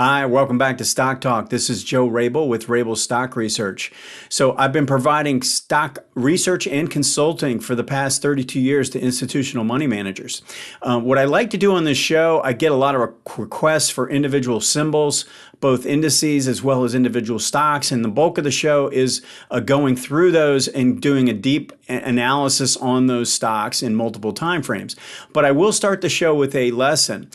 Hi, welcome back to Stock Talk. This is Joe Rabil with Rabil Stock Research. So I've been providing stock research and consulting for the past 32 years to institutional money managers. What I like to do on this show, I get a lot of requests for individual symbols, both indices as well as individual stocks. And the bulk of the show is going through those and doing a deep analysis on those stocks in multiple time frames. But I will start the show with a lesson.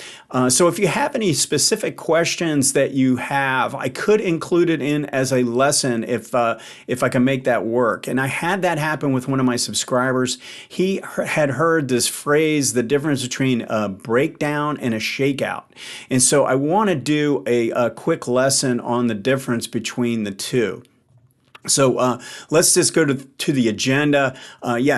So if you have any specific questions that you have, I could include it in as a lesson if I can make that work. And I had that happen with one of my subscribers. He had heard this phrase, the difference between a breakdown and a shakeout. And so I want to do a quick lesson on the difference between the two. So let's just go to the agenda.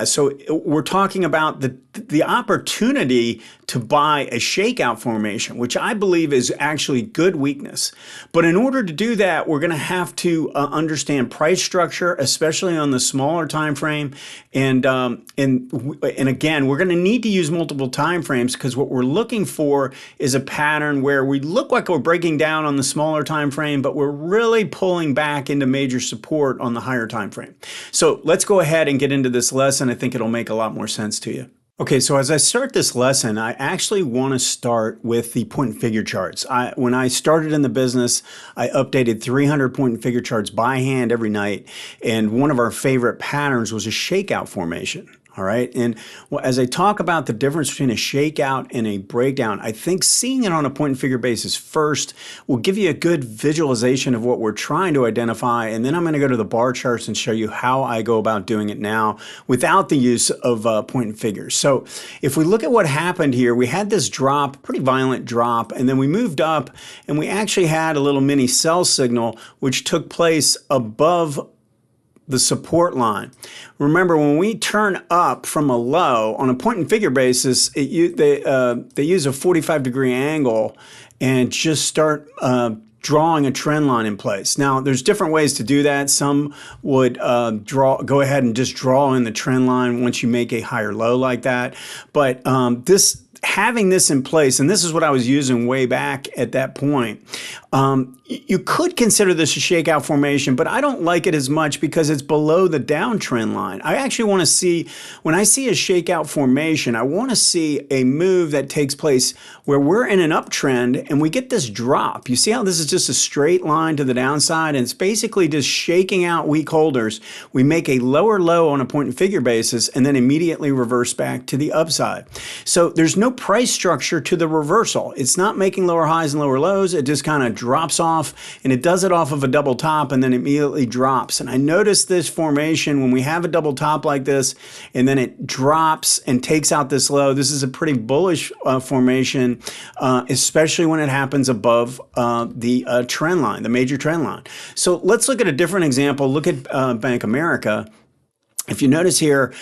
So we're talking about the opportunity to buy a shakeout formation, which I believe is actually good weakness. But in order to do that, we're going to have to understand price structure, especially on the smaller time frame. And again, we're going to need to use multiple time frames because what we're looking for is a pattern where we look like we're breaking down on the smaller time frame, but we're really pulling back into major support on the higher time frame. So let's go ahead and get into this lesson. I think it'll make a lot more sense to you. Okay, so as I start this lesson, I actually want to start with the point and figure charts. When I started in the business, I updated 300 point and figure charts by hand every night, and one of our favorite patterns was a shakeout formation. All right. And as I talk about the difference between a shakeout and a breakdown, I think seeing it on a point and figure basis first will give you a good visualization of what we're trying to identify. And then I'm going to go to the bar charts and show you how I go about doing it now without the use of point and figures. So if we look at what happened here, we had this drop, pretty violent drop, and then we moved up and we actually had a little mini sell signal, which took place above the support line. Remember, when we turn up from a low on a point and figure basis, they use a 45-degree angle and just start drawing a trend line in place. Now, there's different ways to do that. Some would go ahead and just draw in the trend line once you make a higher low like that. But having this in place, and this is what I was using way back at that point, you could consider this a shakeout formation, but I don't like it as much because it's below the downtrend line. I actually want to see, when I see a shakeout formation, I want to see a move that takes place where we're in an uptrend and we get this drop. You see how this is just a straight line to the downside, and it's basically just shaking out weak holders. We make a lower low on a point and figure basis and then immediately reverse back to the upside. So there's no price structure to the reversal. It's not making lower highs and lower lows. It just kind of drops off, and it does it off of a double top and then immediately drops. And I noticed this formation when we have a double top like this and then it drops and takes out this low. This is a pretty bullish formation, especially when it happens above the trend line, the major trend line. So let's look at a different example. Look at Bank America. If you notice here,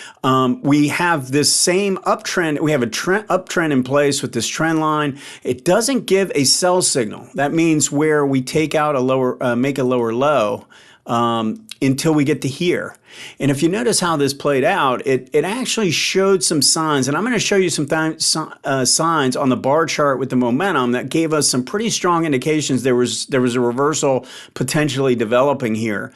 we have this same uptrend. We have a uptrend in place with this trend line. It doesn't give a sell signal. That means where we take out a lower, make a lower low until we get to here. And if you notice how this played out, it actually showed some signs. And I'm going to show you some signs on the bar chart with the momentum that gave us some pretty strong indications there was a reversal potentially developing here.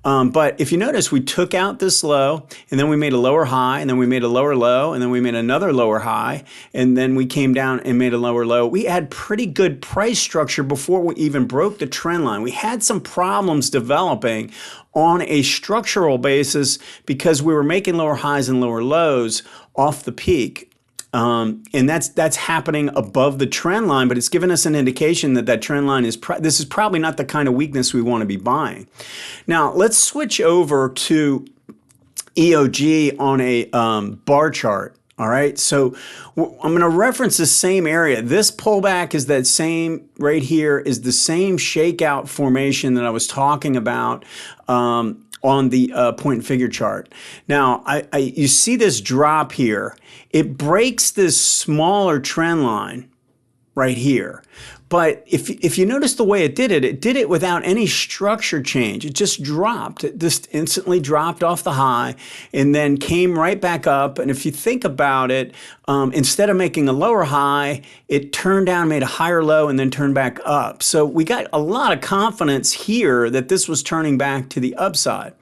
But if you notice, we took out this low, and then we made a lower high, and then we made a lower low, and then we made another lower high, and then we came down and made a lower low. We had pretty good price structure before we even broke the trend line. We had some problems developing on a structural basis because we were making lower highs and lower lows off the peak. And that's happening above the trend line, but it's given us an indication that that trend line this is probably not the kind of weakness we want to be buying. Now, let's switch over to EOG on a bar chart. All right, so I'm going to reference the same area. This pullback is that same right here is the same shakeout formation that I was talking about on the point and figure chart. Now, you see this drop here. It breaks this smaller trend line right here. But if you notice the way it did it without any structure change. It just dropped. It just instantly dropped off the high and then came right back up. And if you think about it, instead of making a lower high, it turned down, made a higher low, and then turned back up. So we got a lot of confidence here that this was turning back to the upside.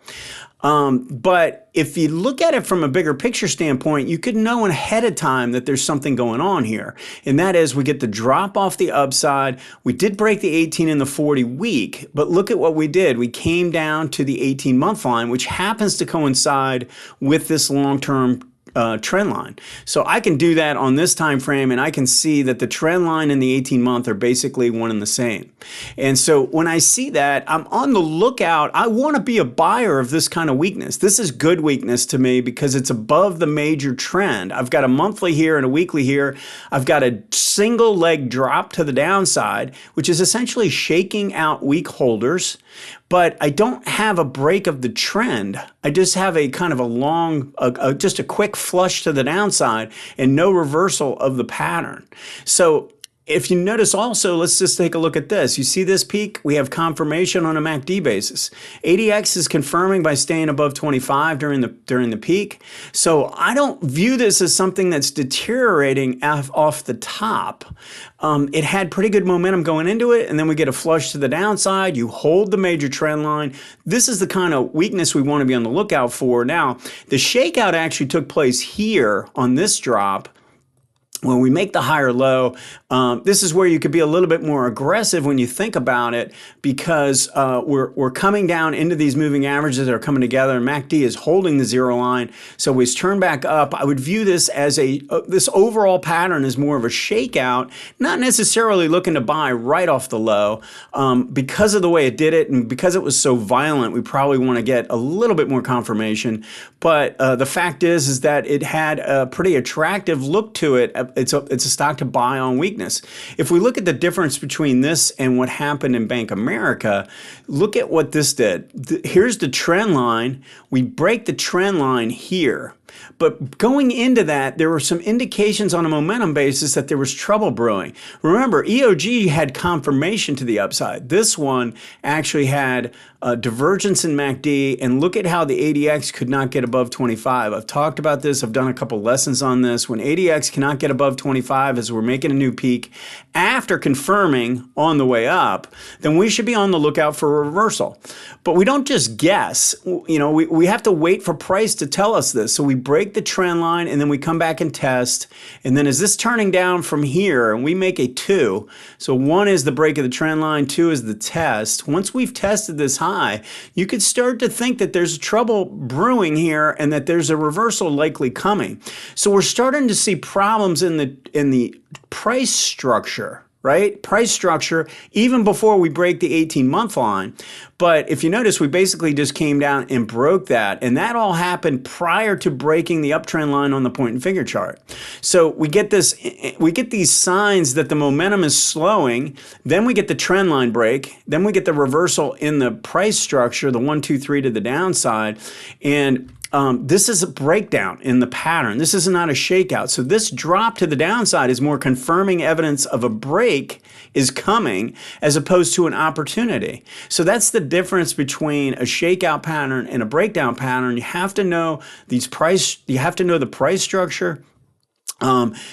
But if you look at it from a bigger picture standpoint, you could know ahead of time that there's something going on here. And that is we get the drop off the upside. We did break the 18 and the 40 week, but look at what we did. We came down to the 18-month line, which happens to coincide with this long-term trend line. So I can do that on this time frame, and I can see that the trend line and the 18-month are basically one and the same. And so when I see that, I'm on the lookout. I want to be a buyer of this kind of weakness. This is good weakness to me because it's above the major trend. I've got a monthly here and a weekly here. I've got a single leg drop to the downside, which is essentially shaking out weak holders. But I don't have a break of the trend. I just have a kind of a long, just a quick flush to the downside and no reversal of the pattern. So if you notice also, let's just take a look at this. You see this peak? We have confirmation on a MACD basis. ADX is confirming by staying above 25 during the peak. So I don't view this as something that's deteriorating off the top. It had pretty good momentum going into it, and then we get a flush to the downside. You hold the major trend line. This is the kind of weakness we want to be on the lookout for. Now, the shakeout actually took place here on this drop. When we make the higher low, this is where you could be a little bit more aggressive when you think about it, because we're coming down into these moving averages that are coming together, and MACD is holding the zero line. So we turn back up. I would view this as this overall pattern is more of a shakeout, not necessarily looking to buy right off the low. Because of the way it did it and because it was so violent, we probably want to get a little bit more confirmation. But the fact is that it had a pretty attractive look to it. It's a stock to buy on weakness. If we look at the difference between this and what happened in Bank America, look at what this did. Here's the trend line. We break the trend line here. But going into that, there were some indications on a momentum basis that there was trouble brewing. Remember, EOG had confirmation to the upside. This one actually had a divergence in MACD, and look at how the ADX could not get above 25. I've talked about this. I've done a couple lessons on this. When ADX cannot get above 25 as we're making a new peak after confirming on the way up, then we should be on the lookout for a reversal. But we don't just guess. You know, we have to wait for price to tell us this. So we break the trend line, and then we come back and test. And then is this turning down from here? And we make a 2. So 1 is the break of the trend line, 2 is the test. Once we've tested this high, you could start to think that there's trouble brewing here and that there's a reversal likely coming. So we're starting to see problems in the price structure. Right? Price structure, even before we break the 18-month line. But if you notice, we basically just came down and broke that. And that all happened prior to breaking the uptrend line on the point and finger chart. So we get these signs that the momentum is slowing. Then we get the trend line break. Then we get the reversal in the price structure, the 1, 2, 3 to the downside. And this is a breakdown in the pattern. This is not a shakeout. So this drop to the downside is more confirming evidence of a break is coming as opposed to an opportunity. So that's the difference between a shakeout pattern and a breakdown pattern. You have to know you have to know the price structure.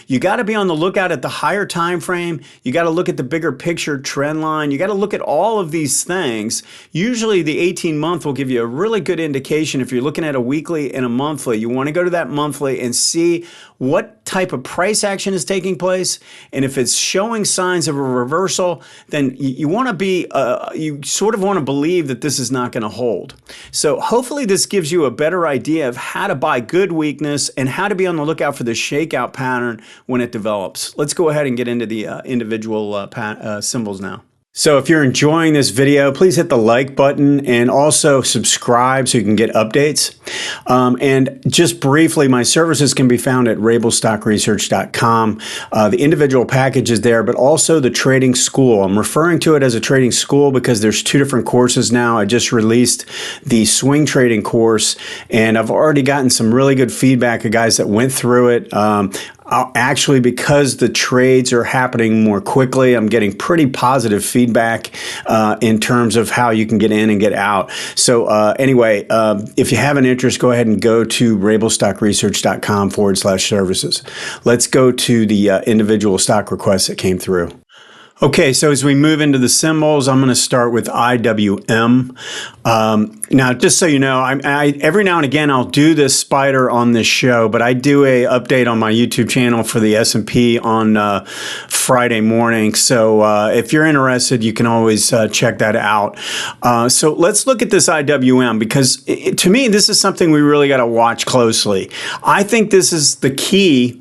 You got to be on the lookout at the higher time frame. You got to look at the bigger picture trend line. You got to look at all of these things. Usually the 18-month will give you a really good indication. If you're looking at a weekly and a monthly, you want to go to that monthly and see what type of price action is taking place. And if it's showing signs of a reversal, then you want to be, you sort of want to believe that this is not going to hold. So hopefully this gives you a better idea of how to buy good weakness and how to be on the lookout for the shakeout pattern when it develops. Let's go ahead and get into the individual symbols now. So if you're enjoying this video, please hit the like button and also subscribe so you can get updates. And just briefly, my services can be found at rabilstockresearch.com. The individual package is there, but also the trading school. I'm referring to it as a trading school because there's 2 different courses now. I just released the swing trading course, and I've already gotten some really good feedback of guys that went through it. Actually, because the trades are happening more quickly, I'm getting pretty positive feedback in terms of how you can get in and get out. So anyway, if you have an interest, go ahead and go to rabelstockresearch.com/services. Let's go to the individual stock requests that came through. Okay, so as we move into the symbols, I'm going to start with IWM. Now, just so you know, I every now and again I'll do this spider on this show, but I do a update on my YouTube channel for the S&P on Friday morning. So if you're interested, you can always check that out. So let's look at this IWM because to me, this is something we really got to watch closely. I think this is the key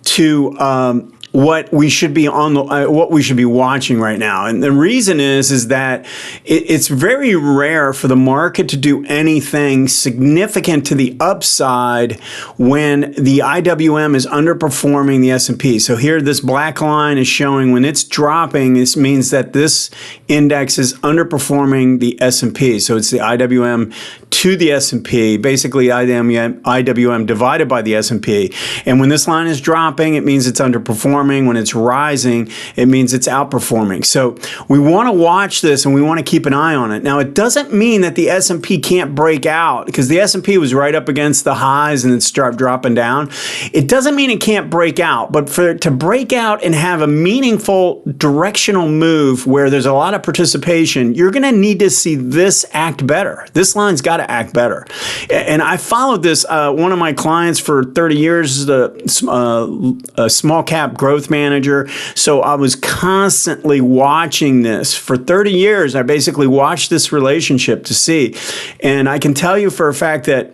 to what we should be what we should be watching right now. And the reason is that it's very rare for the market to do anything significant to the upside when the IWM is underperforming the S&P. So here this black line is showing when it's dropping, this means that this index is underperforming the S&P. So it's the IWM to the S&P, basically IWM divided by the S&P. And when this line is dropping, it means it's underperforming. When it's rising, it means it's outperforming. So we want to watch this and we want to keep an eye on it. Now, it doesn't mean that the S&P can't break out because the S&P was right up against the highs and it started dropping down. It doesn't mean it can't break out, but for it to break out and have a meaningful directional move where there's a lot of participation, you're going to need to see this act better. This line's got to act better. And I followed this. One of my clients for 30 years is a small cap growth manager. So I was constantly watching this for 30 years. I basically watched this relationship to see. And I can tell you for a fact that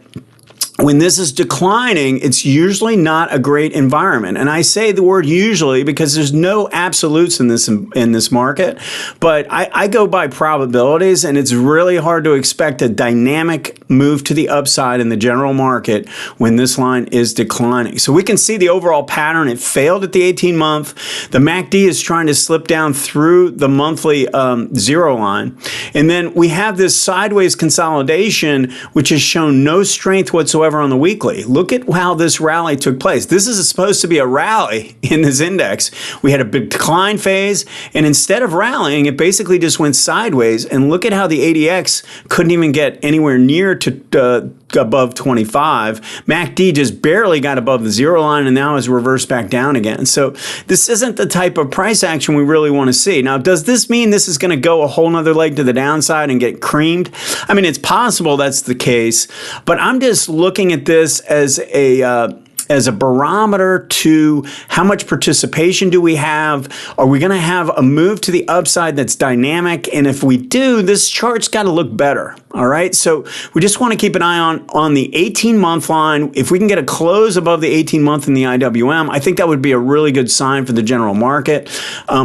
when this is declining, it's usually not a great environment. And I say the word usually because there's no absolutes in this market, but I go by probabilities, and it's really hard to expect a dynamic move to the upside in the general market when this line is declining. So we can see the overall pattern. It failed at the 18-month. The MACD is trying to slip down through the monthly zero line. And then we have this sideways consolidation, which has shown no strength whatsoever on the weekly. Look at how this rally took place. This is supposed to be a rally in this index. We had a big decline phase, and instead of rallying, it basically just went sideways. And look at how the ADX couldn't even get anywhere near to above 25. MACD just barely got above the zero line and now has reversed back down again. So this isn't the type of price action we really want to see. Now, does this mean this is going to go a whole nother leg to the downside and get creamed? I mean, it's possible that's the case, but I'm just looking at this as a barometer to how much participation do we have? Are we going to have a move to the upside that's dynamic? And if we do, this chart's got to look better. All right. So we just want to keep an eye on the 18-month line. If we can get a close above the 18-month in the IWM, I think that would be a really good sign for the general market.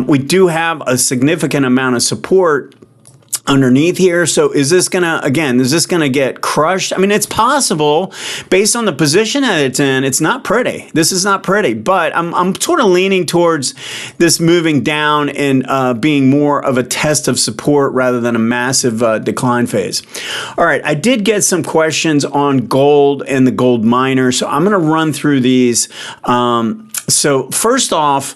We do have a significant amount of support underneath here. So is this going to get crushed? I mean, it's possible based on the position that it's in. It's not pretty. This is not pretty, but I'm sort of leaning towards this moving down and being more of a test of support rather than a massive decline phase. All right. I did get some questions on gold and the gold miner. So I'm going to run through these. So first off,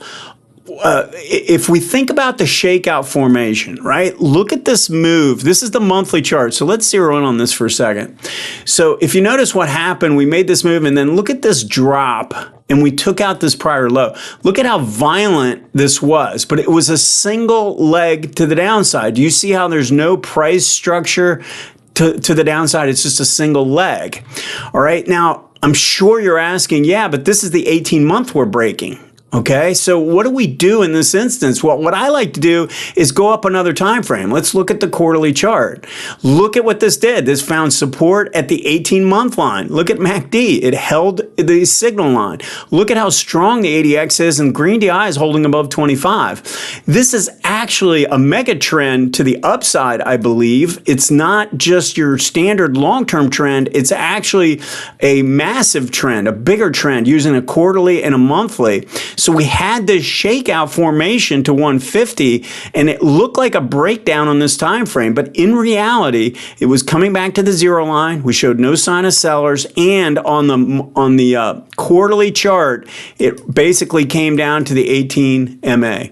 if we think about the shakeout formation, right? Look at this move. This is the monthly chart. So let's zero in on this for a second. So if you notice what happened, we made this move and then look at this drop and we took out this prior low. Look at how violent this was, but it was a single leg to the downside. Do you see how there's no price structure to the downside? It's just a single leg. All right. Now, I'm sure you're asking, yeah, but this is the 18-month we're breaking. Okay, so what do we do in this instance? Well, what I like to do is go up another time frame. Let's look at the quarterly chart. Look at what this did. This found support at the 18-month line. Look at MACD. It held the signal line. Look at how strong the ADX is, and green DI is holding above 25. This is actually a mega trend to the upside, I believe. It's not just your standard long-term trend. It's actually a massive trend, a bigger trend using a quarterly and a monthly. So we had this shakeout formation to 150, and it looked like a breakdown on this time frame. But in reality, it was coming back to the zero line. We showed no sign of sellers, and on the quarterly chart, it basically came down to the 18 MA.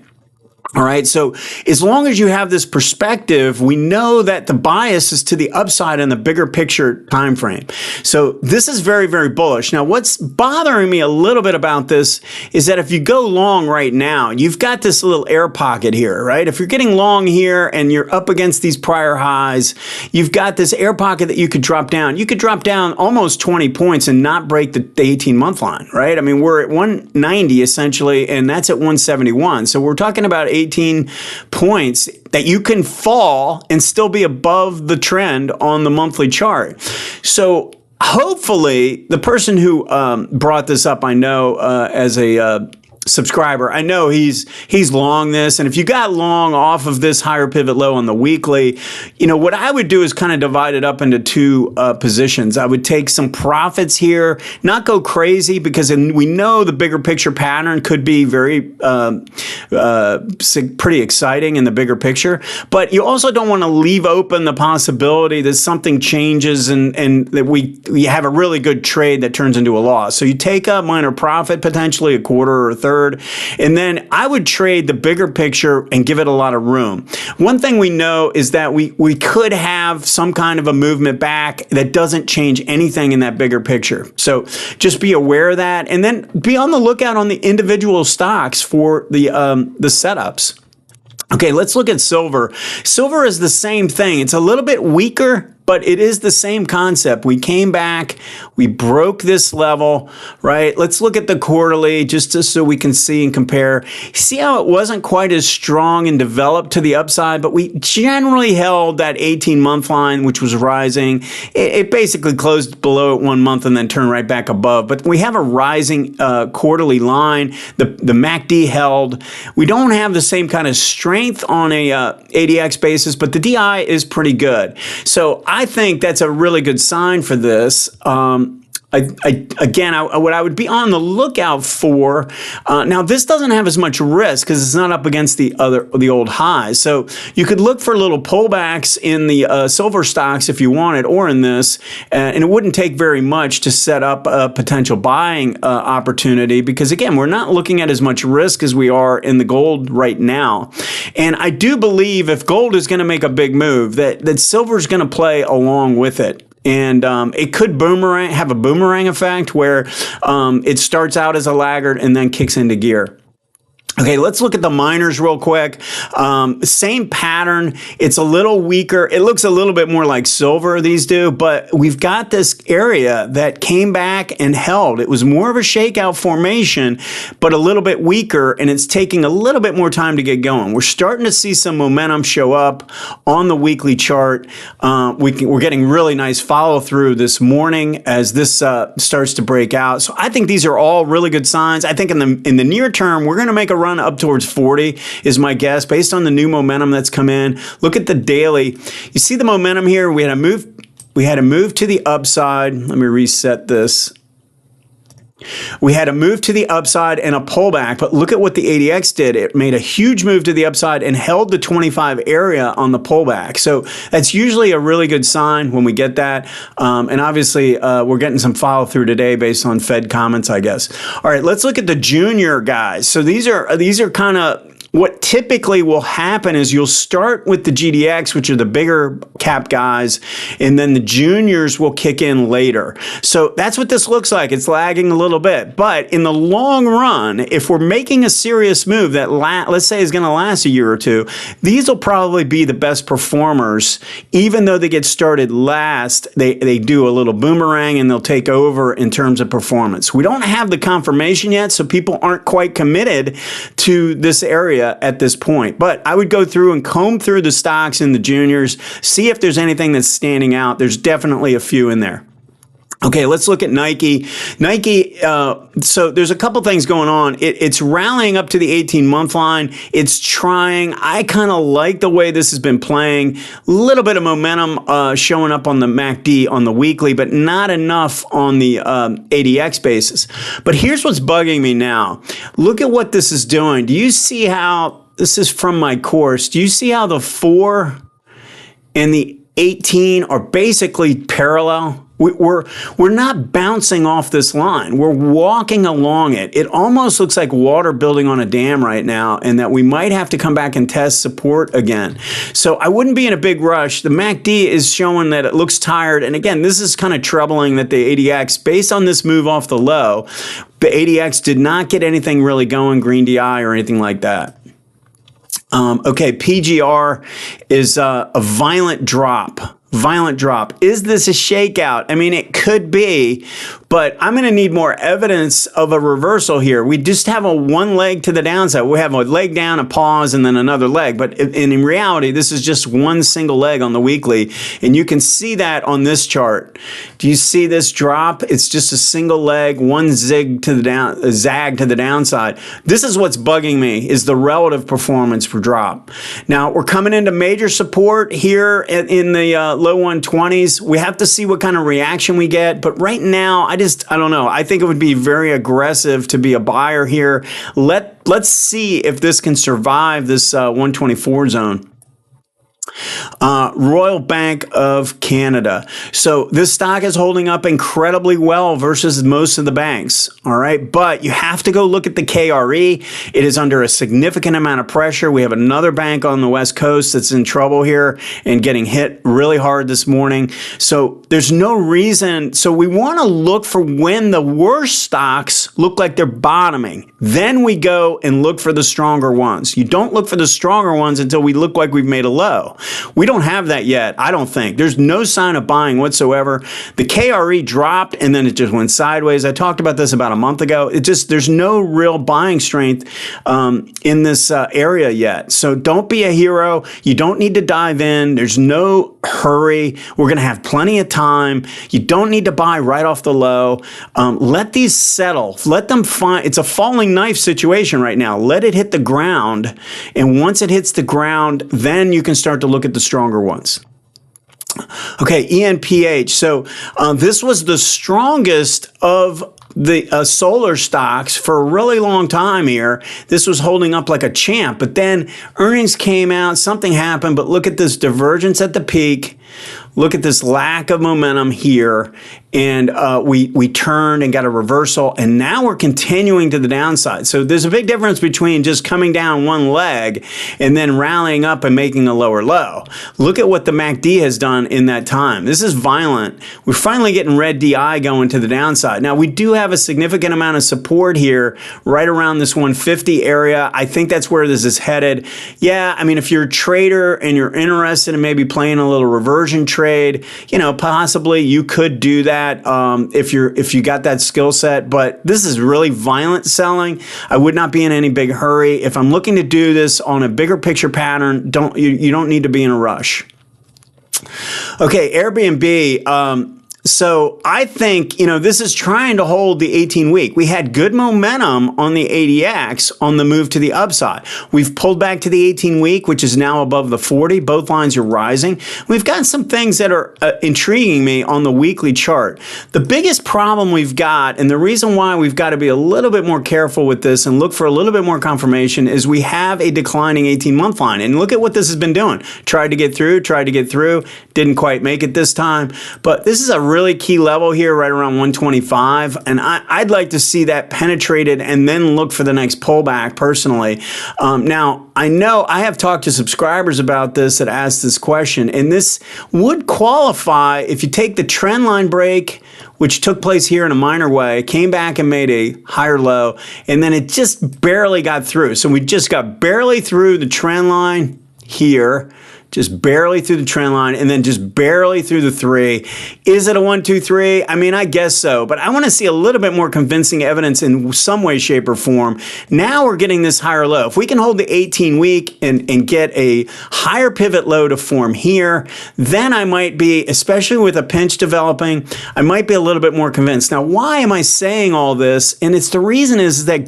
All right. So as long as you have this perspective, we know that the bias is to the upside in the bigger picture time frame. So this is very, very bullish. Now, what's bothering me a little bit about this is that if you go long right now, you've got this little air pocket here, right? If you're getting long here and you're up against these prior highs, you've got this air pocket that you could drop down. You could drop down almost 20 points and not break the 18-month line, right? I mean, we're at 190 essentially, and that's at 171. So we're talking about 18 points that you can fall and still be above the trend on the monthly chart. So hopefully the person who brought this up, I know as a subscriber, I know he's long this, and if you got long off of this higher pivot low on the weekly, you know what I would do is kind of divide it up into two positions. I would take some profits here, not go crazy, because we know the bigger picture pattern could be very pretty exciting in the bigger picture, but you also don't want to leave open the possibility that something changes and that we have a really good trade that turns into a loss. So you take a minor profit, potentially a quarter or a third, and then I would trade the bigger picture and give it a lot of room. One thing we know is that we could have some kind of a movement back that doesn't change anything in that bigger picture. So just be aware of that, and then be on the lookout on the individual stocks for the setups. Okay, let's look at silver. Silver is the same thing. It's a little bit weaker, but it is the same concept. We came back, we broke this level, right? Let's look at the quarterly just so we can see and compare. See how it wasn't quite as strong and developed to the upside, but we generally held that 18-month line, which was rising. It basically closed below it 1 month and then turned right back above. But we have a rising quarterly line. The MACD held. We don't have the same kind of strength on a ADX basis, but the DI is pretty good. So I think that's a really good sign for this. What I would be on the lookout for, now this doesn't have as much risk because it's not up against the old highs. So you could look for little pullbacks in the silver stocks if you wanted, or in this, and it wouldn't take very much to set up a potential buying opportunity, because again, we're not looking at as much risk as we are in the gold right now. And I do believe if gold is going to make a big move, that silver is going to play along with it. And it could have a boomerang effect where it starts out as a laggard and then kicks into gear. Okay, let's look at the miners real quick. Same pattern. It's a little weaker. It looks a little bit more like silver, these do, but we've got this area that came back and held. It was more of a shakeout formation, but a little bit weaker, and it's taking a little bit more time to get going. We're starting to see some momentum show up on the weekly chart. We're getting really nice follow through this morning as this starts to break out. So I think these are all really good signs. I think in the near term, we're going to make a run up towards 40 is my guess based on the new momentum that's come in. Look at the daily. You see the momentum here. We had a move to the upside. Let me reset this. We had a move to the upside and a pullback, but look at what the ADX did. It made a huge move to the upside and held the 25 area on the pullback. So that's usually a really good sign when we get that. And obviously, we're getting some follow through today based on Fed comments, I guess. All right, let's look at the junior guys. So these are kind of what typically will happen is you'll start with the GDX, which are the bigger cap guys, and then the juniors will kick in later. So that's what this looks like. It's lagging a little bit. But in the long run, if we're making a serious move that let's say is going to last a year or two, these will probably be the best performers. Even though they get started last, they do a little boomerang and they'll take over in terms of performance. We don't have the confirmation yet, so people aren't quite committed to this area at this point. But I would go through and comb through the stocks in the juniors, see if there's anything that's standing out. There's definitely a few in there. Okay, let's look at Nike. Nike, so there's a couple things going on. It's rallying up to the 18-month line. It's trying. I kind of like the way this has been playing. A little bit of momentum showing up on the MACD on the weekly, but not enough on the ADX basis. But here's what's bugging me now. Look at what this is doing. Do you see how, this is from my course, do you see how the 4 and the 18 are basically parallel? We're not bouncing off this line. We're walking along it. It almost looks like water building on a dam right now, and that we might have to come back and test support again. So I wouldn't be in a big rush. The MACD is showing that it looks tired. And again, this is kind of troubling that the ADX, based on this move off the low, the ADX did not get anything really going, green DI or anything like that. Okay, PGR is a violent drop. Violent drop. Is this a shakeout? I mean, it could be, but I'm going to need more evidence of a reversal here. We just have a one leg to the downside. We have a leg down, a pause, and then another leg. But in reality, this is just one single leg on the weekly. And you can see that on this chart. Do you see this drop? It's just a single leg, one zig to the down, a zag to the downside. This is what's bugging me, is the relative performance for drop. Now, we're coming into major support here in the low 120s. We have to see what kind of reaction we get. But right now, I don't know. I think it would be very aggressive to be a buyer here. Let's see if this can survive this 124 zone. Royal Bank of Canada. So this stock is holding up incredibly well versus most of the banks. All right. But you have to go look at the KRE. It is under a significant amount of pressure. We have another bank on the West Coast that's in trouble here and getting hit really hard this morning. So there's no reason. So we want to look for when the worst stocks look like they're bottoming. Then we go and look for the stronger ones. You don't look for the stronger ones until we look like we've made a low. We don't have that yet, I don't think. There's no sign of buying whatsoever. The KRE dropped and then it just went sideways. I talked about this about a month ago. There's no real buying strength in this area yet. So don't be a hero. You don't need to dive in. There's no hurry. We're going to have plenty of time. You don't need to buy right off the low. Let these settle. Let them find. It's a falling knife situation right now. Let it hit the ground. And once it hits the ground, then you can start to look at the stronger ones. Okay, ENPH. So this was the strongest of the solar stocks for a really long time here. This was holding up like a champ, but then earnings came out, something happened, but look at this divergence at the peak. Look at this lack of momentum here, and we turned and got a reversal, and now we're continuing to the downside. So there's a big difference between just coming down one leg and then rallying up and making a lower low. Look at what the MACD has done in that time. This is violent. We're finally getting red DI going to the downside. Now, we do have a significant amount of support here right around this 150 area. I think that's where this is headed. Yeah, I mean, if you're a trader and you're interested in maybe playing a little reversion trade, you know, possibly you could do that if you got that skill set. But this is really violent selling. I would not be in any big hurry. If I'm looking to do this on a bigger picture pattern, you don't need to be in a rush. Okay, Airbnb. So I think, you know, this is trying to hold the 18-week. We had good momentum on the ADX on the move to the upside. We've pulled back to the 18-week, which is now above the 40. Both lines are rising. We've got some things that are intriguing me on the weekly chart. The biggest problem we've got, and the reason why we've got to be a little bit more careful with this and look for a little bit more confirmation, is we have a declining 18-month line. And look at what this has been doing. Tried to get through, didn't quite make it this time. But this is a really key level here right around 125, and I'd like to see that penetrated and then look for the next pullback personally. Now, I know I have talked to subscribers about this that asked this question, and this would qualify if you take the trend line break, which took place here in a minor way, came back and made a higher low, and then it just barely got through. So we just got barely through the trend line here, just barely through the trend line, and then just barely through the 3. Is it a 1, 2, 3? I mean, I guess so, but I want to see a little bit more convincing evidence in some way, shape, or form. Now we're getting this higher low. If we can hold the 18-week and get a higher pivot low to form here, then I might be, especially with a pinch developing, I might be a little bit more convinced. Now, why am I saying all this? And it's the reason is that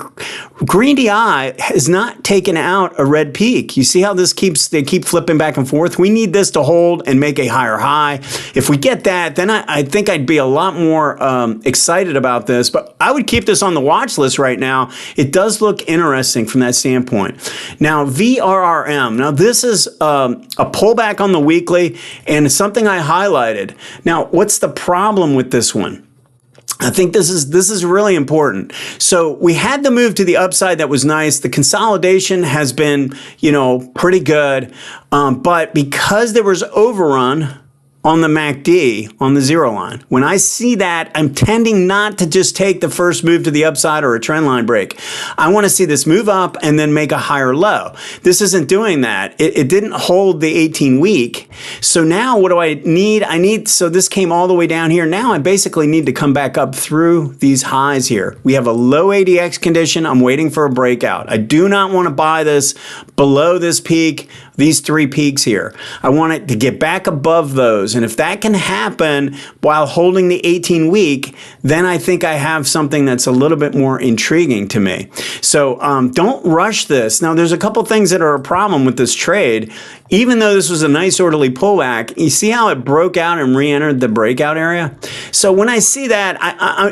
green DI has not taken out a red peak. You see how they keep flipping back and forth? We need this to hold and make a higher high. If we get that, then I think I'd be a lot more excited about this, but I would keep this on the watch list right now. It does look interesting from that standpoint. Now, VRRM. Now, this is a pullback on the weekly and something I highlighted. Now, what's the problem with this one? I think this is really important. So we had the move to the upside that was nice. The consolidation has been, pretty good. But because there was overrun on the MACD, on the 0 line, when I see that, I'm tending not to just take the first move to the upside or a trend line break. I want to see this move up and then make a higher low. This isn't doing that. It didn't hold the 18-week. So now what do I need? So this came all the way down here. Now I basically need to come back up through these highs here. We have a low ADX condition. I'm waiting for a breakout. I do not want to buy this below this peak, these 3 peaks here. I want it to get back above those. And if that can happen while holding the 18-week, then I think I have something that's a little bit more intriguing to me. So don't rush this. Now, there's a couple things that are a problem with this trade. Even though this was a nice orderly pullback, you see how it broke out and re-entered the breakout area? So when I see that,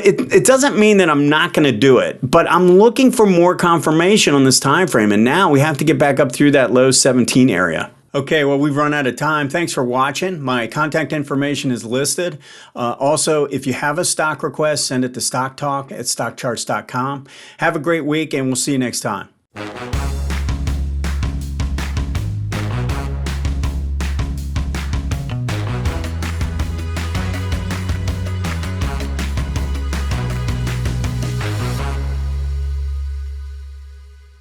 it doesn't mean that I'm not going to do it, but I'm looking for more confirmation on this time frame. And now we have to get back up through that low 17 area. Okay, well, we've run out of time. Thanks for watching. My contact information is listed. Also, if you have a stock request, send it to stocktalk@stockcharts.com. Have a great week, and we'll see you next time.